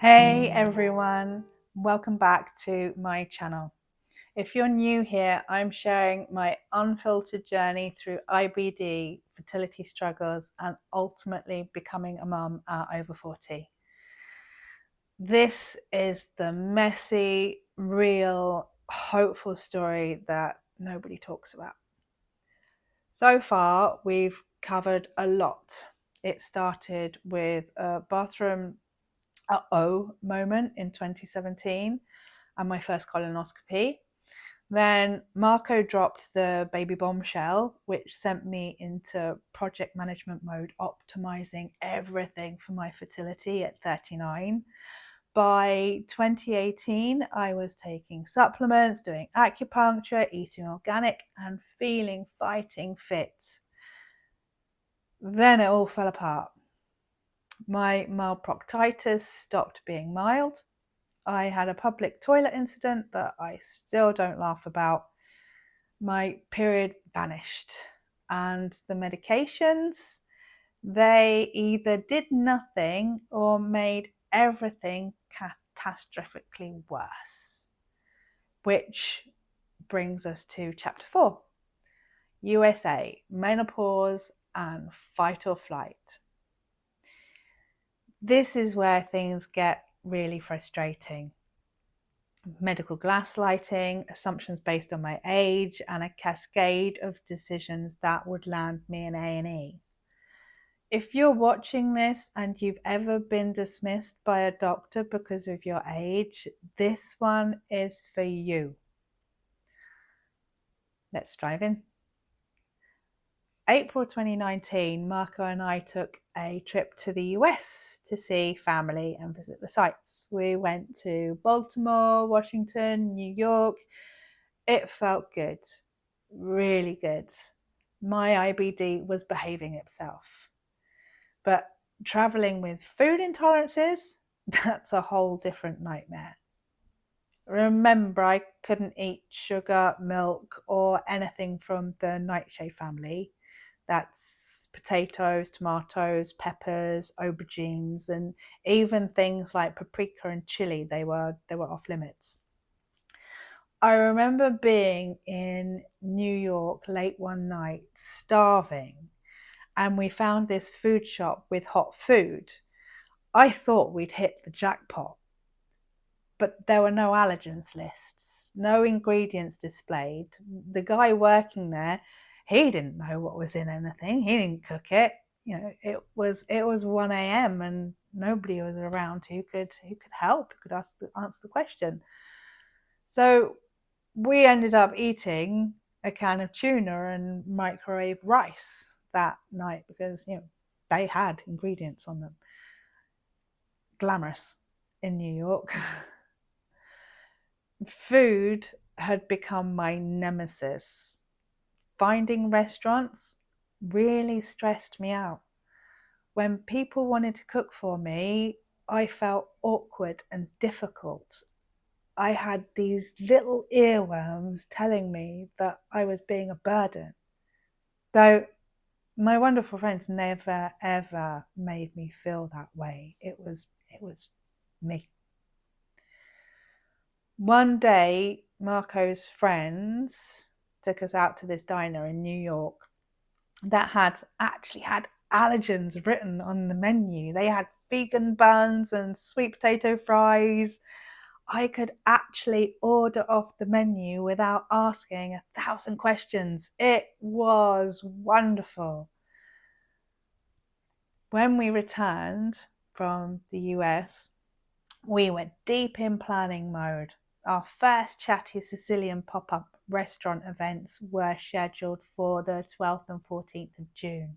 Hey everyone, welcome back to my channel. If you're new here, I'm sharing my unfiltered journey through IBD, fertility struggles, and ultimately becoming a mum at over 40. This is the messy, real, hopeful story that nobody talks about. So far, we've covered a lot. It started with a bathroom moment in 2017 and my first colonoscopy. Then Marco dropped the baby bombshell, which sent me into project management mode, optimizing everything for my fertility at 39. By 2018, I was taking supplements, doing acupuncture, eating organic, and feeling fighting fit. Then it all fell apart. My mild proctitis stopped being mild. I had a public toilet incident that I still don't laugh about. My period vanished, and the medications, they either did nothing or made everything catastrophically worse. Which brings us to chapter 4, USA, menopause and fight or flight. This is where things get really frustrating. Medical gaslighting, assumptions based on my age, and a cascade of decisions that would land me in A&E. If you're watching this and you've ever been dismissed by a doctor because of your age, this one is for you. Let's dive in. April 2019, Marco and I took a trip to the US to see family and visit the sites. We went to Baltimore, Washington, New York. It felt good, really good. My IBD was behaving itself. But traveling with food intolerances, that's a whole different nightmare. Remember, I couldn't eat sugar, milk, or anything from the nightshade family. That's potatoes, tomatoes, peppers, aubergines, and even things like paprika and chili, they were off limits. I remember being in New York late one night, starving, and we found this food shop with hot food. I thought we'd hit the jackpot, but there were no allergens lists, no ingredients displayed. The guy working there, he didn't know what was in anything. He didn't cook it. You know, it was 1 a.m. and nobody was around who could help, who could answer the question. So we ended up eating a can of tuna and microwave rice that night because, you know, they had ingredients on them. Glamorous in New York. Food had become my nemesis. Finding restaurants really stressed me out. When people wanted to cook for me, I felt awkward and difficult. I had these little earworms telling me that I was being a burden. Though my wonderful friends never ever made me feel that way. It was me. One day, Marco's friends took us out to this diner in New York that actually had allergens written on the menu. They had vegan buns and sweet potato fries. I could actually order off the menu without asking 1,000 questions. It was wonderful. When we returned from the US, we were deep in planning mode. Our first Chatty Sicilian pop-up restaurant events were scheduled for the 12th and 14th of June.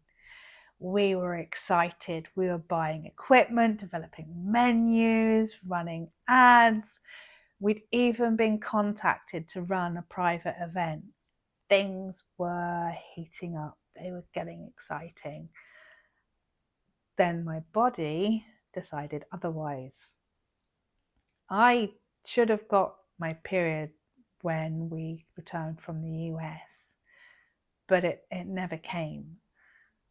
We were excited. We were buying equipment, developing menus, running ads. We'd even been contacted to run a private event. Things were heating up. They were getting exciting. Then my body decided otherwise. I should have got my period when we returned from the US, but it never came.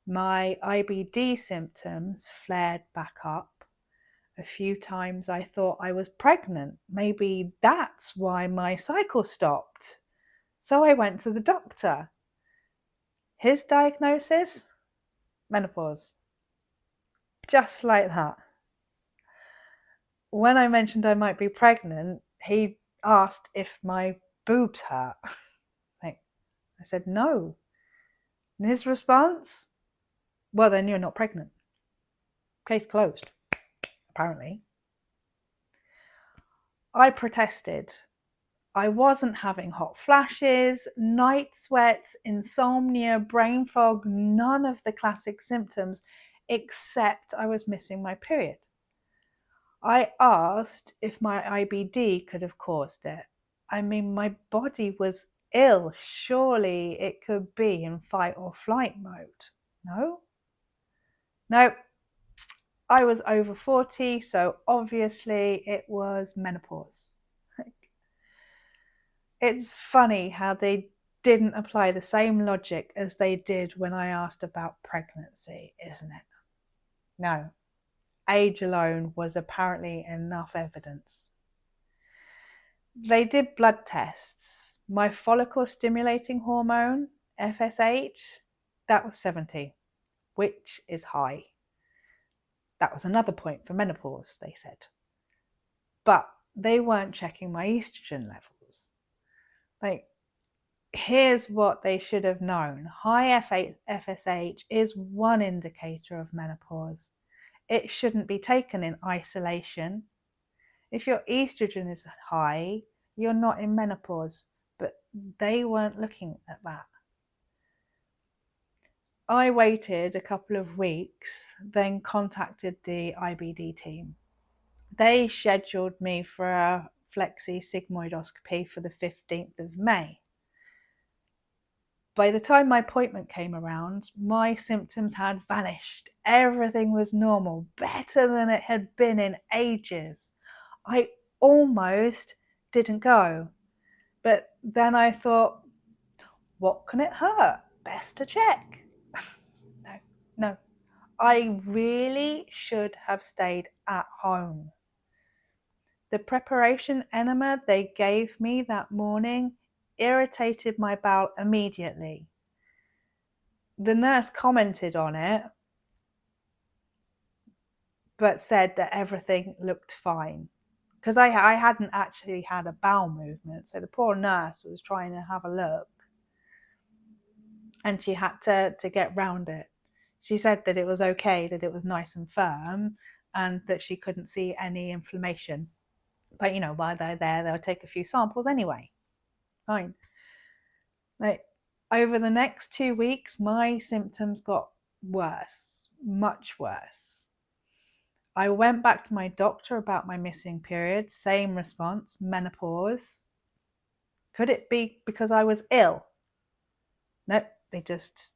My IBD symptoms flared back up. A few times I thought I was pregnant. Maybe that's why my cycle stopped. So I went to the doctor. His diagnosis? Menopause. Just like that. When I mentioned I might be pregnant, he asked if my boobs hurt. I said no. And his response? Well, then you're not pregnant. Case closed, apparently. I protested. I wasn't having hot flashes, night sweats, insomnia, brain fog, none of the classic symptoms, except I was missing my period. I asked if my IBD could have caused it. I mean, my body was ill. Surely it could be in fight or flight mode. No? No. I was over 40, so obviously it was menopause. It's funny how they didn't apply the same logic as they did when I asked about pregnancy, isn't it? No. Age alone was apparently enough evidence. They did blood tests. My follicle stimulating hormone, FSH, that was 70, which is high. That was another point for menopause, they said. But they weren't checking my estrogen levels. Here's what they should have known. High FSH is one indicator of menopause. It shouldn't be taken in isolation. If your estrogen is high, you're not in menopause, but they weren't looking at that. I waited a couple of weeks, then contacted the IBD team. They scheduled me for a flexi sigmoidoscopy for the 15th of May. By the time my appointment came around, my symptoms had vanished. Everything was normal, better than it had been in ages. I almost didn't go. But then I thought, what can it hurt? Best to check. No. I really should have stayed at home. The preparation enema they gave me that morning irritated my bowel immediately. The nurse commented on it, but said that everything looked fine. Because I hadn't actually had a bowel movement, so the poor nurse was trying to have a look. And she had to get round it. She said that it was okay, that it was nice and firm, and that she couldn't see any inflammation. But, while they're there, they'll take a few samples anyway. Fine. Over the next 2 weeks, my symptoms got worse, much worse. I went back to my doctor about my missing period. Same response, menopause. Could it be because I was ill? No, they just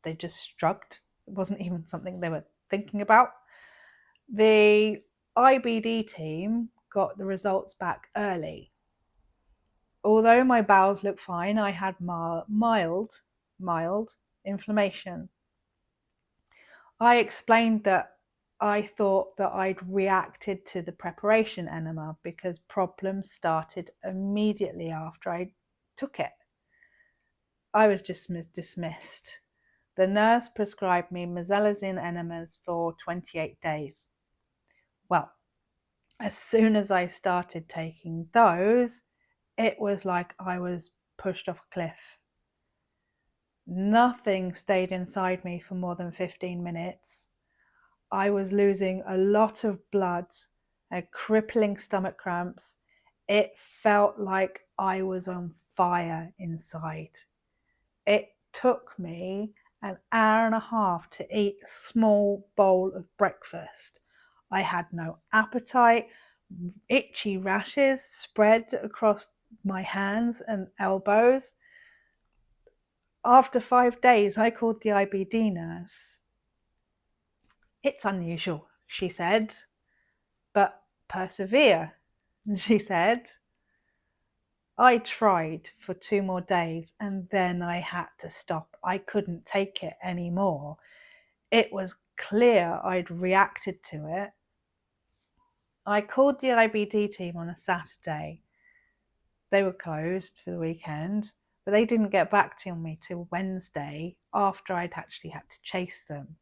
shrugged. It wasn't even something they were thinking about. The IBD team got the results back early. Although my bowels looked fine, I had mild inflammation. I explained that I thought that I'd reacted to the preparation enema because problems started immediately after I took it. I was just dismissed. The nurse prescribed me Mesalazine enemas for 28 days. Well, as soon as I started taking those, it was like I was pushed off a cliff. Nothing stayed inside me for more than 15 minutes. I was losing a lot of blood, crippling stomach cramps. It felt like I was on fire inside. It took me an hour and a half to eat a small bowl of breakfast. I had no appetite. Itchy rashes spread across my hands and elbows. After 5 days, I called the IBD nurse. It's unusual, she said, but persevere, she said. I tried for 2 more days and then I had to stop. I couldn't take it anymore. It was clear I'd reacted to it. I called the IBD team on a Saturday. They were closed for the weekend, but they didn't get back to me till Wednesday after I'd actually had to chase them.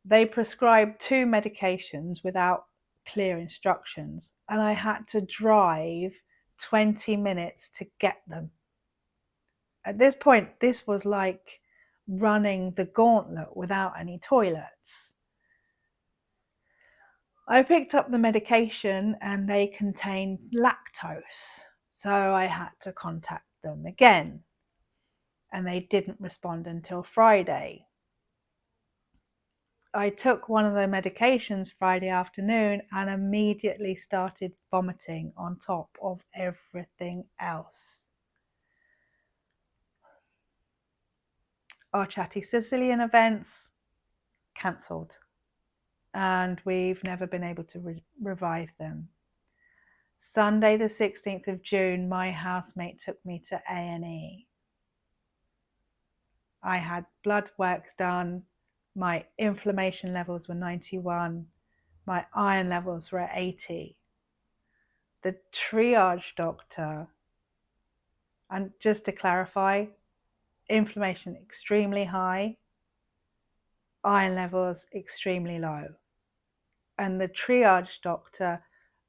They prescribed 2 medications without clear instructions, and I had to drive 20 minutes to get them. At this point, this was like running the gauntlet without any toilets. I picked up the medication and they contained lactose, so I had to contact them again, and they didn't respond until Friday. I took one of the medications Friday afternoon and immediately started vomiting on top of everything else. Our Chatty Sicilian events cancelled, and we've never been able to revive them. Sunday the 16th of June, my housemate took me to A&E. I had blood work done. My inflammation levels were 91. My iron levels were at 80. The triage doctor, and just to clarify, inflammation extremely high, iron levels extremely low. And the triage doctor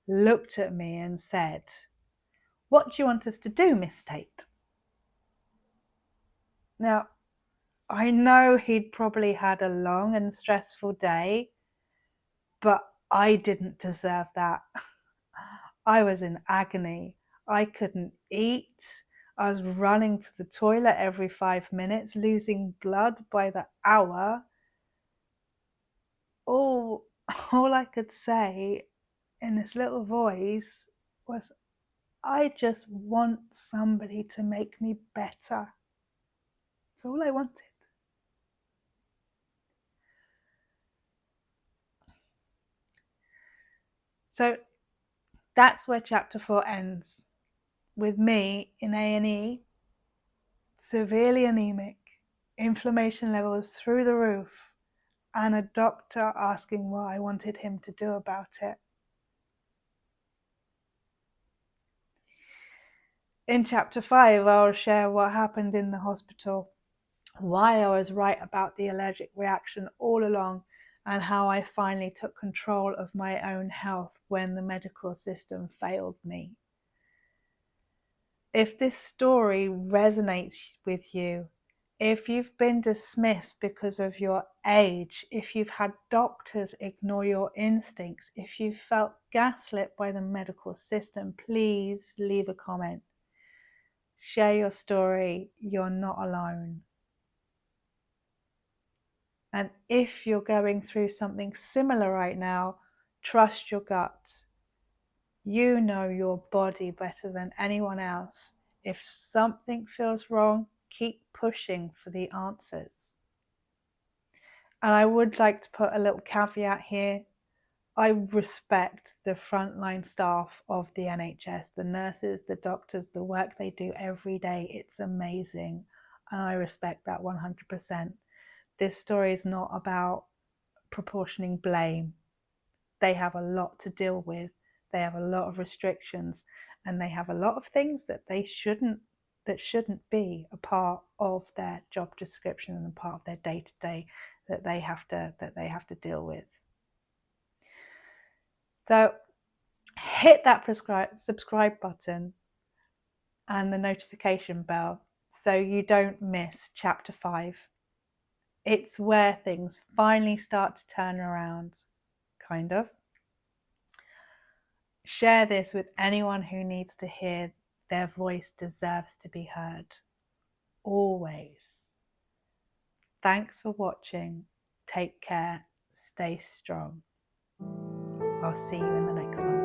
looked at me and said, "What do you want us to do, Miss Tate?" Now, I know he'd probably had a long and stressful day, but I didn't deserve that. I was in agony. I couldn't eat. I was running to the toilet every 5 minutes, losing blood by the hour. All I could say in this little voice was, "I just want somebody to make me better." That's all I wanted. So that's where chapter 4 ends, with me in A&E, severely anemic, inflammation levels through the roof, and a doctor asking what I wanted him to do about it. In chapter 5, I'll share what happened in the hospital, why I was right about the allergic reaction all along, and how I finally took control of my own health when the medical system failed me. If this story resonates with you, if you've been dismissed because of your age, if you've had doctors ignore your instincts, if you've felt gaslit by the medical system, please leave a comment. Share your story. You're not alone. And if you're going through something similar right now, trust your gut. You know your body better than anyone else. If something feels wrong, keep pushing for the answers. And I would like to put a little caveat here. I respect the frontline staff of the NHS, the nurses, the doctors, the work they do every day. It's amazing. And I respect that 100%. This story is not about proportioning blame. They have a lot to deal with. They have a lot of restrictions, and they have a lot of things that shouldn't be a part of their job description and a part of their day-to-day that they have to deal with. So hit that subscribe button and the notification bell so you don't miss chapter 5. It's where things finally start to turn around, kind of. Share this with anyone who needs to hear their voice deserves to be heard. Always. Thanks for watching. Take care. Stay strong. I'll see you in the next one.